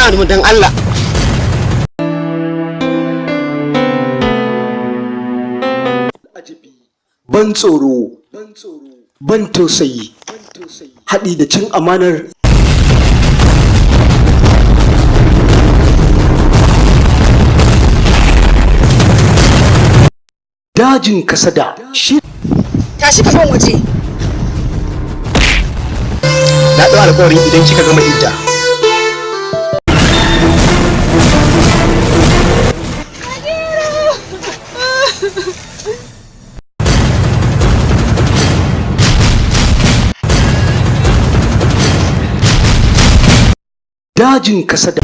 kama ni dan Allah. Ban tsoro, ban tausayi, haɗi da cin amanar dajin kasada. Tashi ka ban waje. Na ɗau alƙawarin idan kika gama idda. Dajin kasada.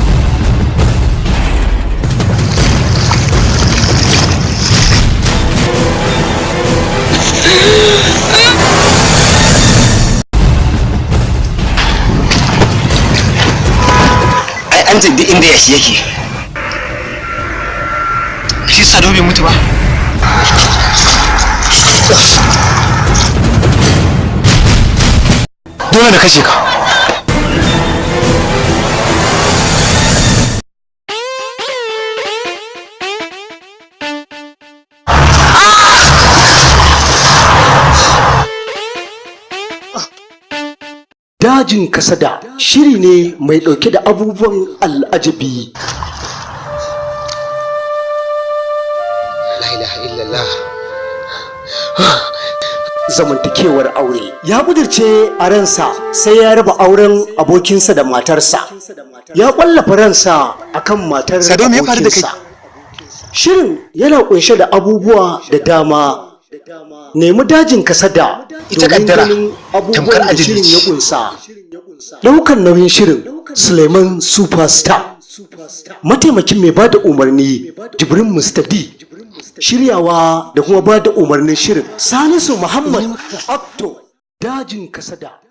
An ce duk inda yashi yake. Shi Sado bai mutu ba. Dole na kashe ka. Dajin kasada shiri ne mai ɗauke da abubuwan al'ajabi. La ilaha illallah. Zamantakewar aure ya budurce a ransa sai ya raba auren abokinsa da matarsa. Ya ƙwallafa ransa akan matar abokinsa. Shirin yana ƙunshe da abubuwa da dama. Nemi dajin kasada ita kaddara tamkar ajali ya kunsa. Daukan nauyin shirin Suleiman Superstar, mataimakin mai bada umarni Jibrin Mustadi, shiryawa da kuma bada umarnin shirin Salisu Muhammad Abdo. Dajin kasada.